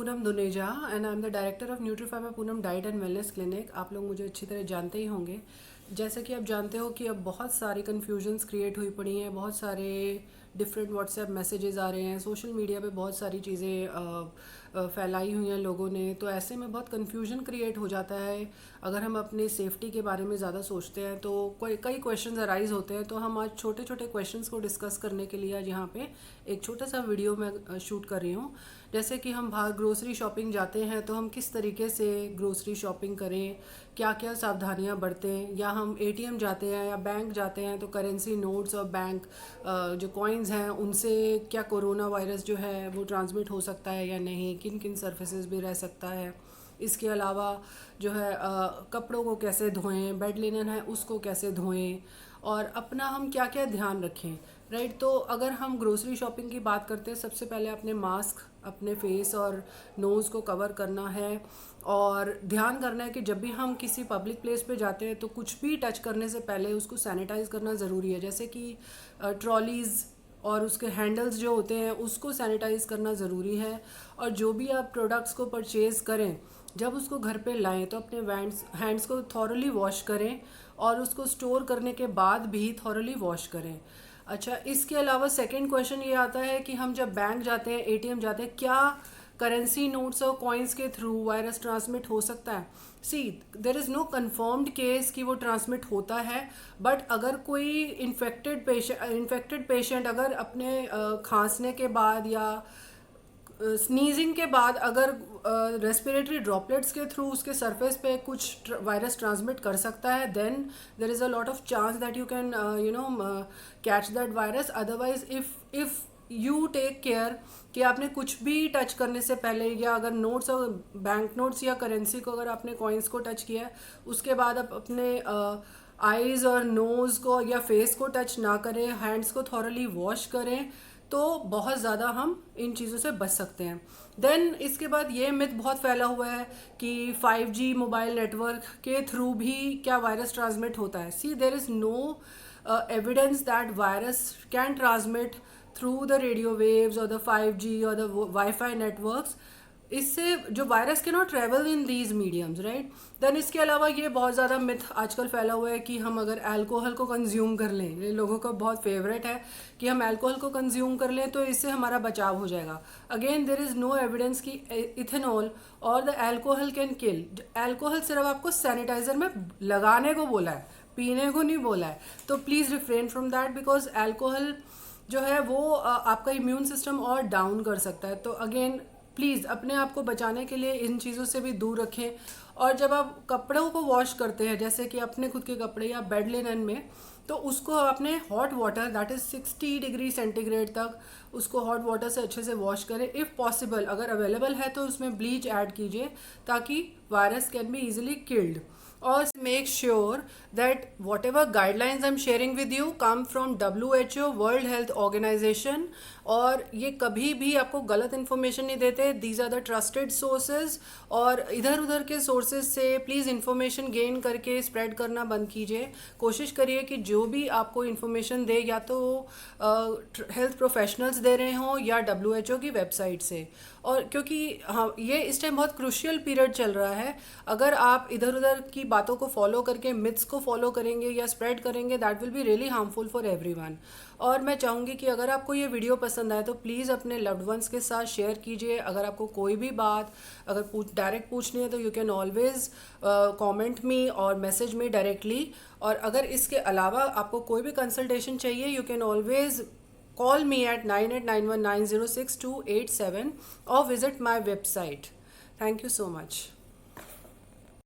Poonam Duneja and I am the director of Nutripharma Poonam diet and wellness clinic. आप लोग मुझे अच्छी तरह जानते ही होंगे। जैसे कि आप जानते हो कि अब बहुत सारी कन्फ्यूजन्स क्रिएट हुई पड़ी हैं, बहुत सारे डिफरेंट व्हाट्सएप मैसेजेस आ रहे हैं, सोशल मीडिया पे बहुत सारी चीज़ें फैलाई हुई हैं लोगों ने। तो ऐसे में बहुत कन्फ्यूजन क्रिएट हो जाता है। अगर हम अपने सेफ्टी के बारे में ज़्यादा सोचते हैं तो कई क्वेश्चंस अराइज होते हैं। तो हम आज छोटे छोटे क्वेश्चंस को डिस्कस करने के लिए आज यहाँ पे एक छोटा सा वीडियो मैं शूट कर रही हूँ। जैसे कि हम बाहर ग्रोसरी शॉपिंग जाते हैं तो हम किस तरीके से ग्रोसरी शॉपिंग करें, क्या क्या सावधानियां बरतें, या हम एटीएम जाते हैं या बैंक जाते हैं तो करेंसी नोट्स और बैंक जो कॉइन्स हैं उनसे क्या कोरोना वायरस जो है वो ट्रांसमिट हो सकता है या नहीं, किन किन सर्फेसेस भी रह सकता है। इसके अलावा जो है कपड़ों को कैसे धोएं, बेड लिनन है उसको कैसे धोएं, और अपना हम क्या क्या ध्यान रखें। राइट, तो अगर हम ग्रोसरी शॉपिंग की बात करते हैं, सबसे पहले अपने मास्क, अपने फेस और नोज़ को कवर करना है। और ध्यान करना है कि जब भी हम किसी पब्लिक प्लेस पे जाते हैं तो कुछ भी टच करने से पहले उसको सैनिटाइज करना ज़रूरी है। जैसे कि ट्रॉलीज़ और उसके हैंडल्स जो होते हैं उसको सैनिटाइज करना ज़रूरी है। और जो भी आप प्रोडक्ट्स को परचेज़ करें, जब उसको घर पे लाएं तो अपने हैंड्स को थॉरली वॉश करें और उसको स्टोर करने के बाद भी थॉरली वॉश करें। अच्छा, इसके अलावा सेकंड क्वेश्चन ये आता है कि हम जब बैंक जाते हैं, एटीएम जाते हैं, क्या करेंसी नोट्स और कॉइन्स के थ्रू वायरस ट्रांसमिट हो सकता है? See, there is no confirmed case कि वो ट्रांसमिट होता है। बट अगर कोई इन्फेक्टेड पेशेंट अगर अपने खांसने के बाद या स्नीजिंग के बाद अगर रेस्पिरेटरी ड्रॉपलेट्स के थ्रू उसके सरफेस पे कुछ वायरस ट्रांसमिट कर सकता है, then there is a lot of chance that you can catch that virus. Otherwise if you take care कि आपने कुछ भी टच करने से पहले, या अगर नोट्स और बैंक नोट्स या करेंसी को अगर आपने कॉइन्स को टच किया है उसके बाद आप अपने आईज़ और नोज़ को या फेस को टच ना करें, हैंड्स को थॉरली वॉश करें, तो बहुत ज़्यादा हम इन चीज़ों से बच सकते हैं। देन इसके बाद ये मिथ बहुत फैला हुआ है कि 5G मोबाइल नेटवर्क के थ्रू भी क्या वायरस ट्रांसमिट होता है। See, there is no evidence that virus can transmit through the radio waves और द 5G और द वाईफाई नेटवर्क्स। इससे जो वायरस के not travel in these mediums, right. Then इसके अलावा ये बहुत ज़्यादा मिथ आजकल फैला हुआ है कि हम अगर अल्कोहल को कंज्यूम कर लें, ये लोगों का बहुत फेवरेट है कि हम अल्कोहल को कंज्यूम कर लें तो इससे हमारा बचाव हो जाएगा। Again, there is no evidence कि इथेनॉल और the alcohol can kill. Alcohol सिर्फ आपको सैनिटाइजर में लगाने को बोला है, पीने को नहीं बोला है। तो please refrain from that, because alcohol जो है वो आपका इम्यून सिस्टम और डाउन कर सकता है। तो अगेन प्लीज़ अपने आप को बचाने के लिए इन चीज़ों से भी दूर रखें। और जब आप कपड़ों को वॉश करते हैं, जैसे कि अपने खुद के कपड़े या बेड लिनन में, तो उसको आपने hot water that is 60 degree centigrade तक उसको हॉट वाटर से अच्छे से वॉश करें। इफ़ पॉसिबल, अगर अवेलेबल है तो उसमें ब्लीच ऐड कीजिए ताकि virus can be easily killed. और make sure that whatever guidelines I am sharing with you come from WHO, world health organisation. और ये कभी भी आपको गलत इन्फॉर्मेशन नहीं देते। These are the trusted sources. और इधर उधर के सोर्सेज से प्लीज़ इन्फॉर्मेशन गेन करके स्प्रेड करना बंद कीजिए। कोशिश करिए कि जो भी आपको इन्फॉर्मेशन दे, या तो हेल्थ प्रोफेशनल्स दे रहे हों या WHO की वेबसाइट से। और क्योंकि हाँ, ये इस टाइम बहुत क्रूशियल पीरियड चल रहा है। अगर आप इधर उधर की बातों को फॉलो करके मिथ्स को फॉलो करेंगे या स्प्रेड करेंगे, that will be really harmful for everyone. और मैं चाहूँगी कि अगर आपको ये वीडियो पसंद आए तो प्लीज़ अपने लव्ड वंस के साथ शेयर कीजिए। अगर आपको कोई भी बात अगर डायरेक्ट पूछनी है तो you can always comment me और मैसेज मी डायरेक्टली। और अगर इसके अलावा आपको कोई भी कंसल्टेशन चाहिए, you can always call me at 9891906287 or visit my website. Thank you so much.